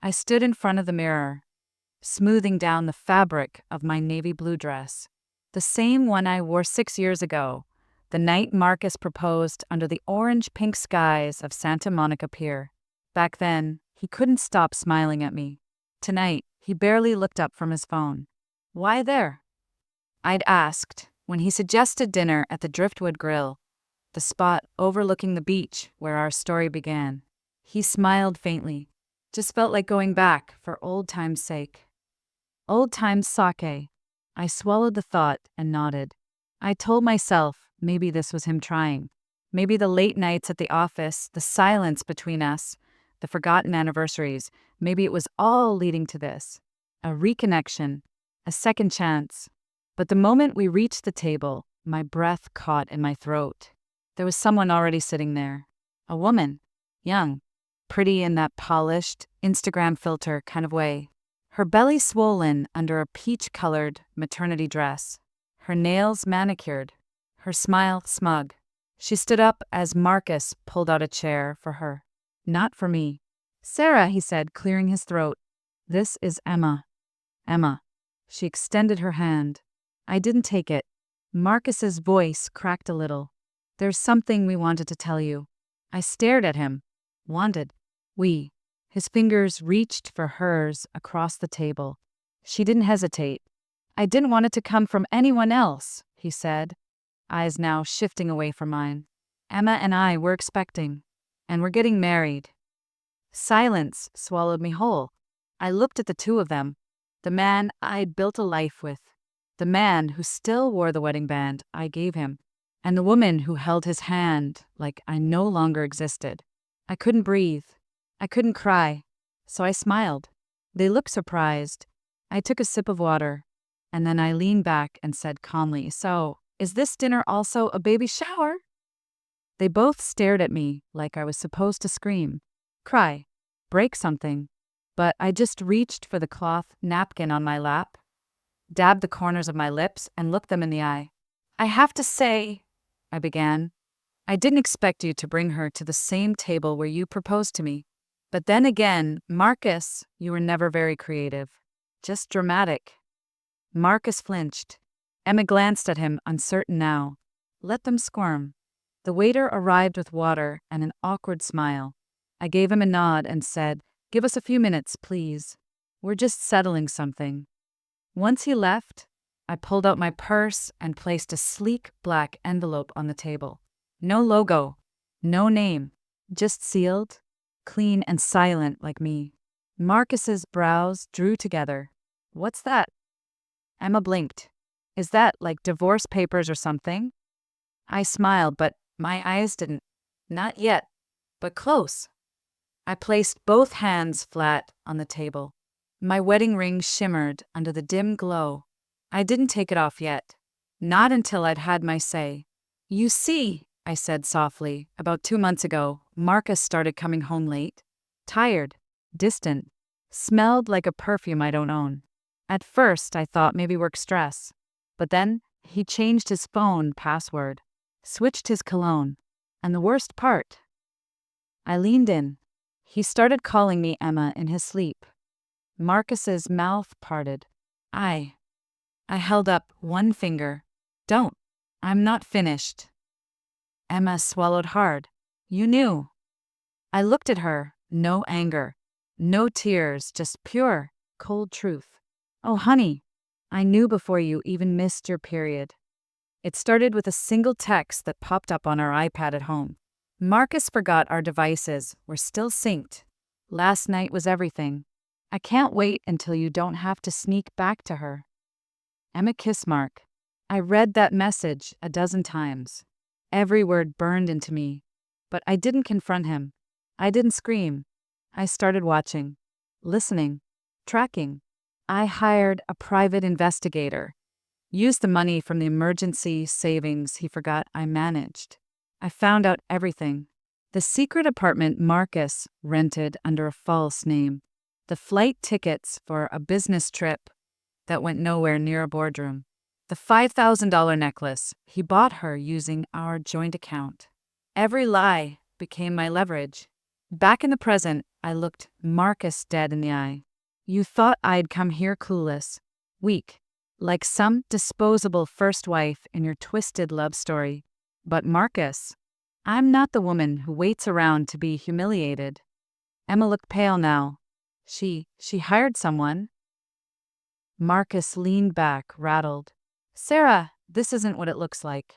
I stood in front of the mirror, smoothing down the fabric of my navy blue dress, the same one I wore 6 years ago, the night Marcus proposed under the orange-pink skies of Santa Monica Pier. Back then, he couldn't stop smiling at me. Tonight, he barely looked up from his phone. "Why there?" I'd asked when he suggested dinner at the Driftwood Grill, the spot overlooking the beach where our story began. He smiled faintly. "Just felt like going back for old time's sake." Old time's sake. I swallowed the thought and nodded. I told myself maybe this was him trying. Maybe the late nights at the office, the silence between us, the forgotten anniversaries, maybe it was all leading to this. A reconnection, a second chance. But the moment we reached the table, my breath caught in my throat. There was someone already sitting there. A woman. Young. Pretty in that polished, Instagram filter kind of way. Her belly swollen under a peach-colored maternity dress. Her nails manicured. Her smile smug. She stood up as Marcus pulled out a chair for her. "Not for me." "Sarah," he said, clearing his throat. "This is Emma." "Emma." She extended her hand. I didn't take it. Marcus's voice cracked a little. "There's something we wanted to tell you." I stared at him. Wanted. We. His fingers reached for hers across the table. She didn't hesitate. "I didn't want it to come from anyone else," he said, eyes now shifting away from mine. "Emma and I were expecting, and we're getting married." Silence swallowed me whole. I looked at the two of them, the man I'd built a life with, the man who still wore the wedding band I gave him, and the woman who held his hand like I no longer existed. I couldn't breathe. I couldn't cry, so I smiled. They looked surprised. I took a sip of water, and then I leaned back and said calmly, "So, is this dinner also a baby shower?" They both stared at me like I was supposed to scream, cry, break something, but I just reached for the cloth napkin on my lap, dabbed the corners of my lips, and looked them in the eye. "I have to say," I began, "I didn't expect you to bring her to the same table where you proposed to me. But then again, Marcus, you were never very creative. Just dramatic." Marcus flinched. Emma glanced at him, uncertain now. "Let them squirm." The waiter arrived with water and an awkward smile. I gave him a nod and said, "Give us a few minutes, please. We're just settling something." Once he left, I pulled out my purse and placed a sleek black envelope on the table. No logo, no name, just sealed, clean and silent like me. Marcus's brows drew together. "What's that?" Emma blinked. "Is that like divorce papers or something?" I smiled, but my eyes didn't. "Not yet, but close." I placed both hands flat on the table. My wedding ring shimmered under the dim glow. I didn't take it off yet. Not until I'd had my say. "You see," I said softly, "about 2 months ago, Marcus started coming home late. Tired, distant, smelled like a perfume I don't own. At first, I thought maybe work stress. But then, he changed his phone password, switched his cologne, and the worst part." I leaned in. He started calling me Emma in his sleep. Marcus's mouth parted. I held up one finger. "Don't. I'm not finished." Emma swallowed hard. "You knew." I looked at her, no anger, no tears, just pure, cold truth. "Oh, honey, I knew before you even missed your period." It started with a single text that popped up on our iPad at home. "Marcus forgot our devices were still synced. Last night was everything. I can't wait until you don't have to sneak back to her." Emma kissed Mark. I read that message a dozen times. Every word burned into me. But I didn't confront him. I didn't scream. I started watching, listening, tracking. I hired a private investigator. Used the money from the emergency savings he forgot I managed. I found out everything. The secret apartment Marcus rented under a false name. The flight tickets for a business trip that went nowhere near a boardroom. The $5,000 necklace he bought her using our joint account. Every lie became my leverage. Back in the present, I looked Marcus dead in the eye. You thought I'd come here clueless, weak, like some disposable first wife in your twisted love story. But Marcus, I'm not the woman who waits around to be humiliated. Emma looked pale now. She hired someone. Marcus leaned back, rattled. Sarah, this isn't what it looks like.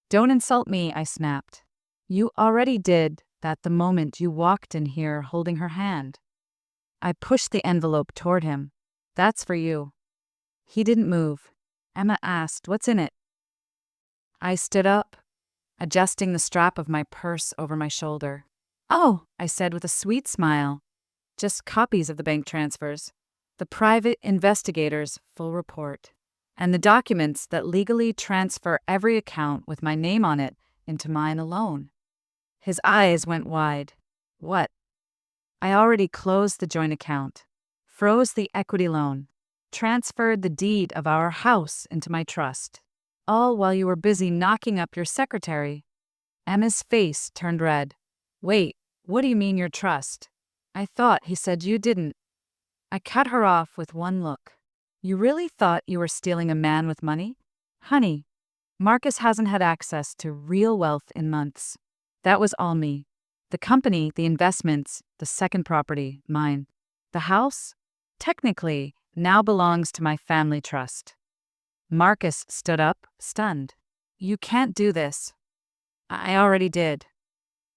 Don't insult me, I snapped. You already did that the moment you walked in here holding her hand. I pushed the envelope toward him. That's for you. He didn't move. Emma asked, what's in it? I stood up, adjusting the strap of my purse over my shoulder. Oh, I said with a sweet smile. Just copies of the bank transfers, the private investigator's full report, and the documents that legally transfer every account with my name on it into mine alone. His eyes went wide. What? I already closed the joint account, froze the equity loan, transferred the deed of our house into my trust, all while you were busy knocking up your secretary. Emma's face turned red. Wait, what do you mean your trust? I thought he said you didn't. I cut her off with one look. You really thought you were stealing a man with money? Honey, Marcus hasn't had access to real wealth in months. That was all me. The company, the investments, the second property, mine. The house, technically, now belongs to my family trust. Marcus stood up, stunned. You can't do this. I already did.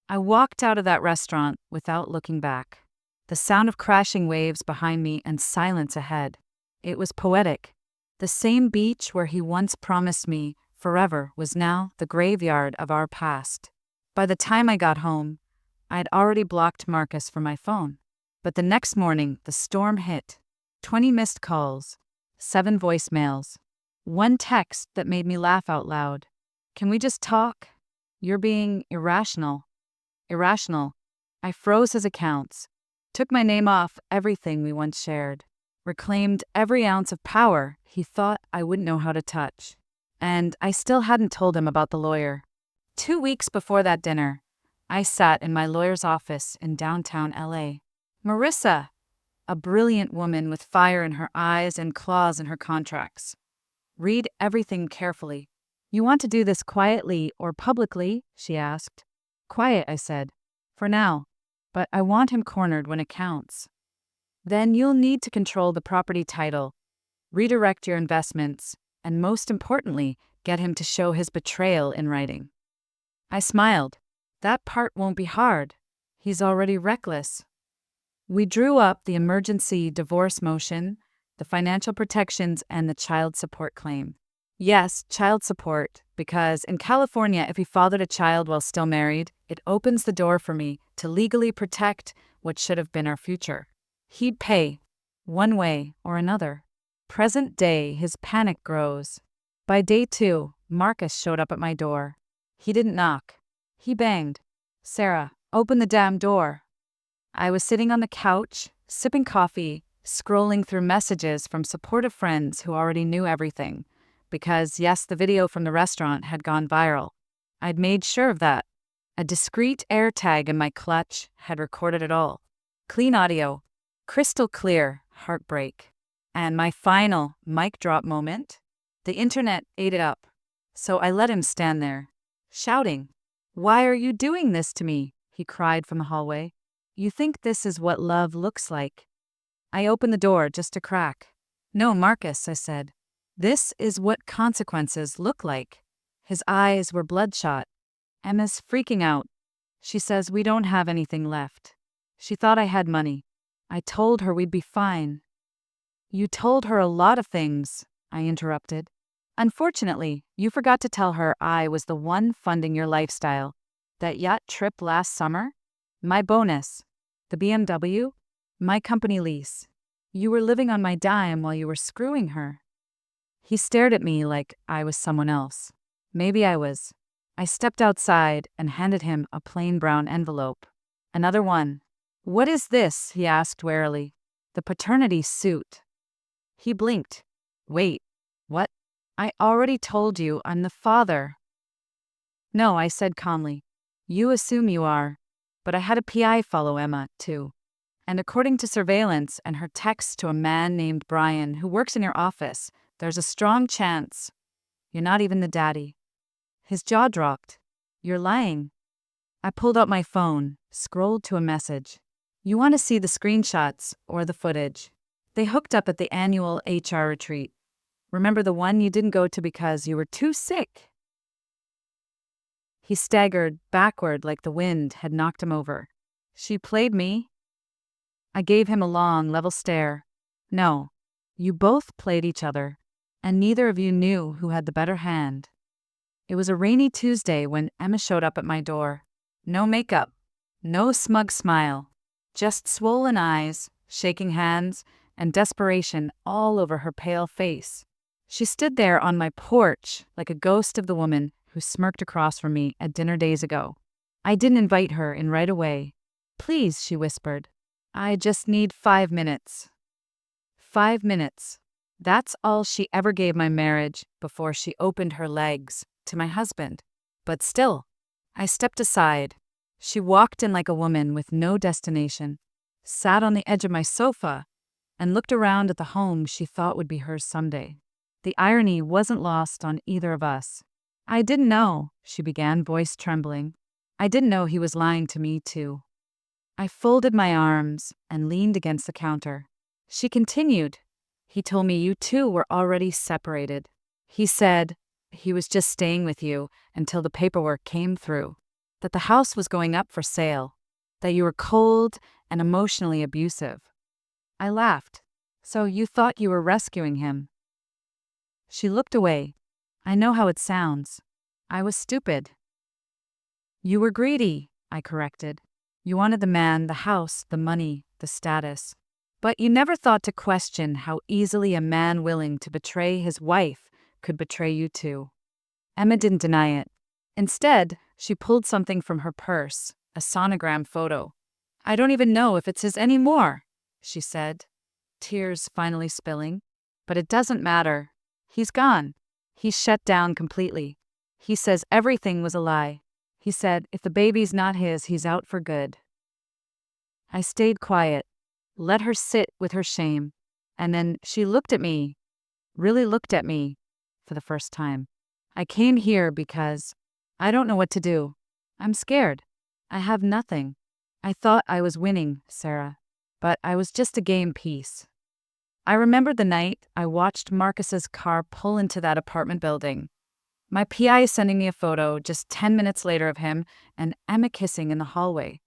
I walked out of that restaurant without looking back. The sound of crashing waves behind me and silence ahead. It was poetic. The same beach where he once promised me forever was now the graveyard of our past. By the time I got home, I had already blocked Marcus from my phone. But the next morning, the storm hit. 20 missed calls, 7 voicemails, 1 text that made me laugh out loud. Can we just talk? You're being irrational. Irrational. I froze his accounts, took my name off everything we once shared, reclaimed every ounce of power he thought I wouldn't know how to touch. And I still hadn't told him about the lawyer. 2 weeks before that dinner, I sat in my lawyer's office in downtown LA. Marissa, a brilliant woman with fire in her eyes and claws in her contracts. Read everything carefully. You want to do this quietly or publicly? She asked. Quiet, I said. For now. But I want him cornered when it counts. Then you'll need to control the property title, redirect your investments, and most importantly, get him to show his betrayal in writing. I smiled. That part won't be hard. He's already reckless. We drew up the emergency divorce motion, the financial protections, and the child support claim. Yes, child support, because in California, if he fathered a child while still married, it opens the door for me to legally protect what should have been our future. He'd pay, one way or another. Present day, his panic grows. By day 2, Marcus showed up at my door. He didn't knock. He banged. Sarah, open the damn door. I was sitting on the couch, sipping coffee, scrolling through messages from supportive friends who already knew everything. Because, yes, the video from the restaurant had gone viral. I'd made sure of that. A discreet AirTag in my clutch had recorded it all. Clean audio, crystal clear, heartbreak. And my final mic drop moment? The internet ate it up. So I let him stand there, shouting, "Why are you doing this to me?" he cried from the hallway. "You think this is what love looks like?" I opened the door just a crack. "No, Marcus," I said. "This is what consequences look like." His eyes were bloodshot. Emma's freaking out. She says we don't have anything left. She thought I had money. I told her we'd be fine. You told her a lot of things, I interrupted. Unfortunately, you forgot to tell her I was the one funding your lifestyle. That yacht trip last summer? My bonus. The BMW? My company lease. You were living on my dime while you were screwing her. He stared at me like I was someone else. Maybe I was. I stepped outside and handed him a plain brown envelope. Another one. "What is this?" he asked warily. "The paternity suit." He blinked. "Wait, what? I already told you I'm the father." "No," I said calmly. "You assume you are. But I had a PI follow Emma, too. And according to surveillance and her texts to a man named Brian who works in your office, there's a strong chance you're not even the daddy. His jaw dropped. You're lying. I pulled out my phone, scrolled to a message. You want to see the screenshots or the footage? They hooked up at the annual HR retreat. Remember the one you didn't go to because you were too sick? He staggered backward like the wind had knocked him over. She played me? I gave him a long, level stare. No, you both played each other, and neither of you knew who had the better hand. It was a rainy Tuesday when Emma showed up at my door. No makeup, no smug smile, just swollen eyes, shaking hands, and desperation all over her pale face. She stood there on my porch like a ghost of the woman who smirked across from me at dinner days ago. I didn't invite her in right away. Please, she whispered. I just need 5 minutes. 5 minutes. That's all she ever gave my marriage before she opened her legs to my husband. But still, I stepped aside. She walked in like a woman with no destination, sat on the edge of my sofa, and looked around at the home she thought would be hers someday. The irony wasn't lost on either of us. I didn't know, she began, voice trembling. I didn't know he was lying to me, too. I folded my arms and leaned against the counter. She continued. He told me you two were already separated. He said he was just staying with you until the paperwork came through, that the house was going up for sale, that you were cold and emotionally abusive. I laughed. So you thought you were rescuing him? She looked away. I know how it sounds. I was stupid. You were greedy, I corrected. You wanted the man, the house, the money, the status. But you never thought to question how easily a man willing to betray his wife could betray you too. Emma didn't deny it. Instead, she pulled something from her purse, a sonogram photo. I don't even know if it's his anymore, she said, tears finally spilling. But it doesn't matter. He's gone. He's shut down completely. He says everything was a lie. He said if the baby's not his, he's out for good. I stayed quiet, let her sit with her shame, and then she looked at me, really looked at me, for the first time. I came here because I don't know what to do. I'm scared. I have nothing. I thought I was winning, Sarah, but I was just a game piece. I remember the night I watched Marcus's car pull into that apartment building. My PI sending me a photo just 10 minutes later of him and Emma kissing in the hallway,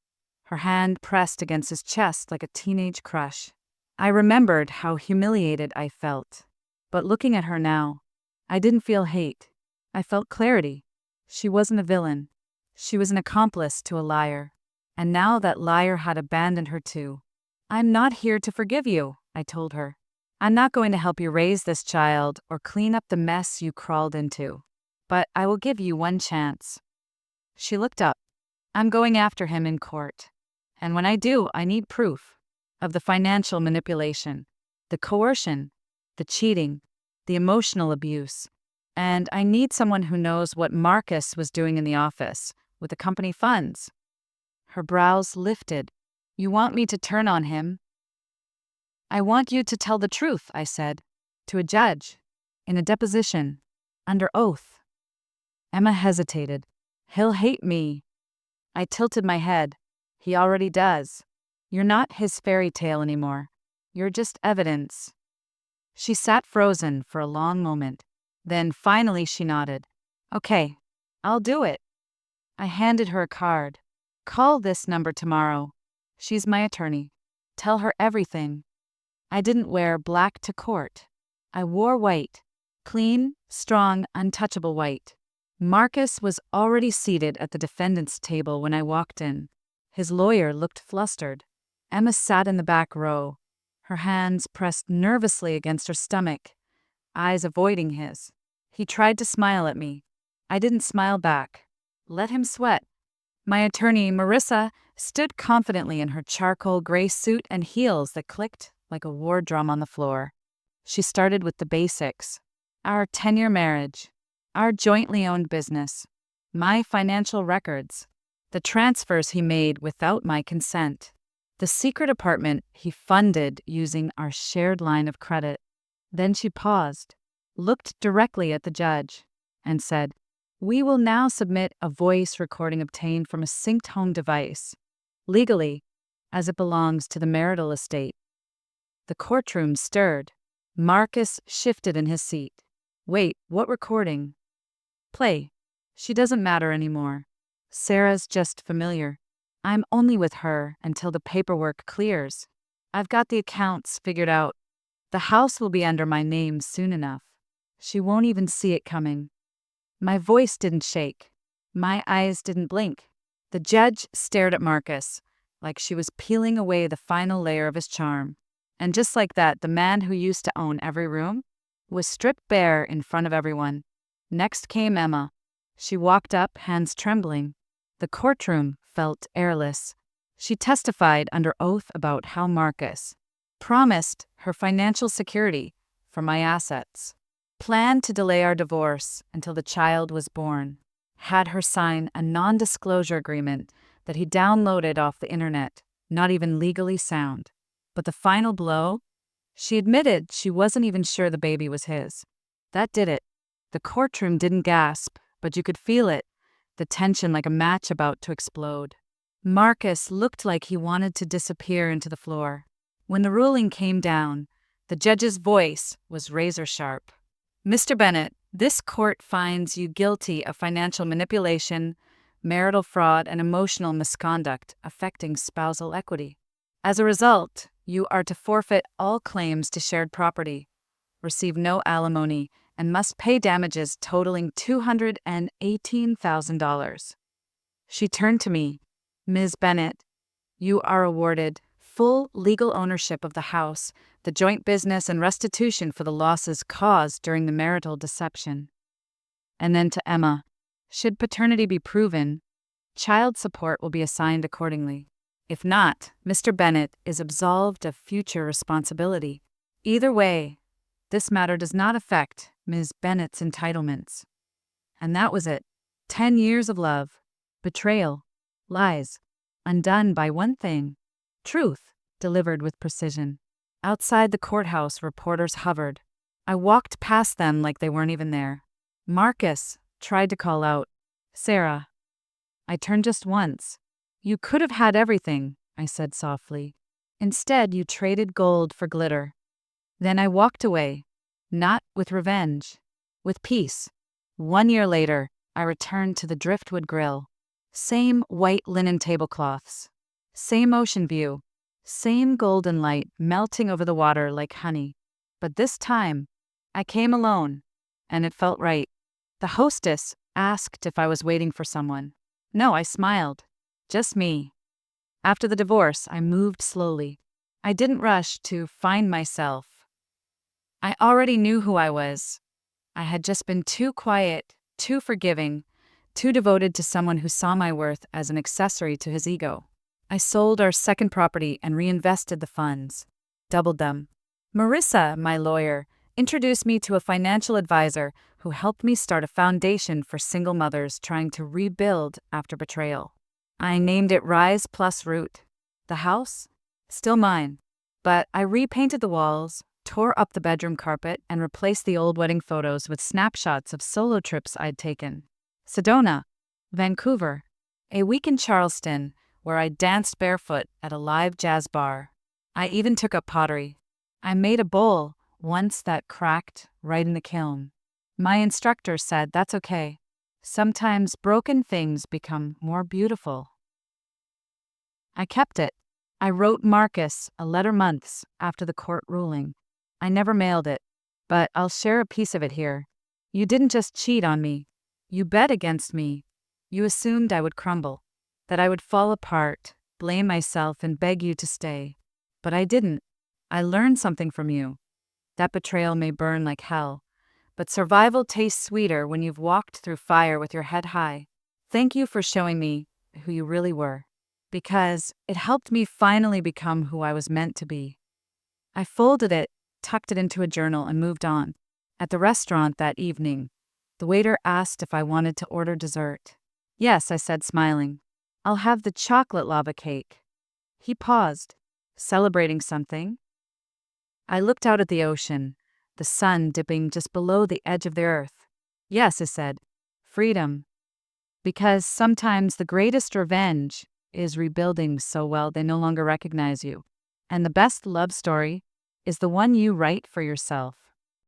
her hand pressed against his chest like a teenage crush. I remembered how humiliated I felt. But looking at her now, I didn't feel hate. I felt clarity. She wasn't a villain. She was an accomplice to a liar. And now that liar had abandoned her too. I'm not here to forgive you, I told her. I'm not going to help you raise this child or clean up the mess you crawled into. But I will give you one chance. She looked up. I'm going after him in court. And when I do, I need proof of the financial manipulation, the coercion, the cheating, the emotional abuse. And I need someone who knows what Marcus was doing in the office with the company funds. Her brows lifted. You want me to turn on him? I want you to tell the truth, I said, to a judge, in a deposition, under oath. Emma hesitated. He'll hate me. I tilted my head. He already does. You're not his fairy tale anymore. You're just evidence. She sat frozen for a long moment. Then finally she nodded. Okay, I'll do it. I handed her a card. Call this number tomorrow. She's my attorney. Tell her everything. I didn't wear black to court. I wore white. Clean, strong, untouchable white. Marcus was already seated at the defendant's table when I walked in. His lawyer looked flustered. Emma sat in the back row, her hands pressed nervously against her stomach, eyes avoiding his. He tried to smile at me. I didn't smile back. Let him sweat. My attorney, Marissa, stood confidently in her charcoal gray suit and heels that clicked like a war drum on the floor. She started with the basics. Our 10-year marriage. Our jointly owned business. My financial records. the transfers he made without my consent, the secret apartment he funded using our shared line of credit. Then she paused, looked directly at the judge, and said, "We will now submit a voice recording obtained from a synced home device, legally, as it belongs to the marital estate." The courtroom stirred. Marcus shifted in his seat. "Wait, what recording?" "Play. She doesn't matter anymore. Sarah's just familiar. I'm only with her until the paperwork clears. I've got the accounts figured out. The house will be under my name soon enough. She won't even see it coming." My voice didn't shake. My eyes didn't blink. The judge stared at Marcus, like she was peeling away the final layer of his charm. And just like that, the man who used to own every room was stripped bare in front of everyone. Next came Emma. She walked up, hands trembling. The courtroom felt airless. She testified under oath about how Marcus promised her financial security for my assets, planned to delay our divorce until the child was born, had her sign a non-disclosure agreement that he downloaded off the internet, not even legally sound. But the final blow? She admitted she wasn't even sure the baby was his. That did it. The courtroom didn't gasp, but you could feel it, the tension like a match about to explode. Marcus looked like he wanted to disappear into the floor. When the ruling came down, the judge's voice was razor sharp. "Mr. Bennett, this court finds you guilty of financial manipulation, marital fraud, and emotional misconduct affecting spousal equity. As a result, you are to forfeit all claims to shared property, receive no alimony, and must pay damages totaling $218,000. She turned to me. "Ms. Bennett, you are awarded full legal ownership of the house, the joint business, and restitution for the losses caused during the marital deception." And then to Emma, "Should paternity be proven, child support will be assigned accordingly. If not, Mr. Bennett is absolved of future responsibility. Either way, this matter does not affect Ms. Bennett's entitlements." And that was it. 10 years of love, betrayal, lies, undone by one thing: truth, delivered with precision. Outside the courthouse, reporters hovered. I walked past them like they weren't even there. Marcus tried to call out, "Sarah." I turned just once. "You could have had everything," I said softly. "Instead, you traded gold for glitter." Then I walked away, not with revenge, with peace. 1 year later, I returned to the Driftwood Grill. Same white linen tablecloths, same ocean view, same golden light melting over the water like honey. But this time, I came alone, and it felt right. The hostess asked if I was waiting for someone. No, I smiled. Just me. After the divorce, I moved slowly. I didn't rush to find myself. I already knew who I was. I had just been too quiet, too forgiving, too devoted to someone who saw my worth as an accessory to his ego. I sold our second property and reinvested the funds. Doubled them. Marissa, my lawyer, introduced me to a financial advisor who helped me start a foundation for single mothers trying to rebuild after betrayal. I named it Rise Plus Root. The house? Still mine. But I repainted the walls, tore up the bedroom carpet, and replaced the old wedding photos with snapshots of solo trips I'd taken. Sedona, Vancouver, a week in Charleston, where I danced barefoot at a live jazz bar. I even took up pottery. I made a bowl once that cracked right in the kiln. My instructor said that's okay. Sometimes broken things become more beautiful. I kept it. I wrote Marcus a letter months after the court ruling. I never mailed it, but I'll share a piece of it here. "You didn't just cheat on me. You bet against me. You assumed I would crumble, that I would fall apart, blame myself, and beg you to stay. But I didn't. I learned something from you. That betrayal may burn like hell, but survival tastes sweeter when you've walked through fire with your head high. Thank you for showing me who you really were, because it helped me finally become who I was meant to be." I folded it, tucked it into a journal, and moved on. At the restaurant that evening, the waiter asked if I wanted to order dessert. "Yes," I said, smiling. I'll have the chocolate lava cake." He paused, celebrating something. I looked out at the ocean, the sun dipping just below the edge of the earth. "Yes," I said, "freedom. Because sometimes the greatest revenge is rebuilding so well they no longer recognize you. And the best love story is the one you write for yourself."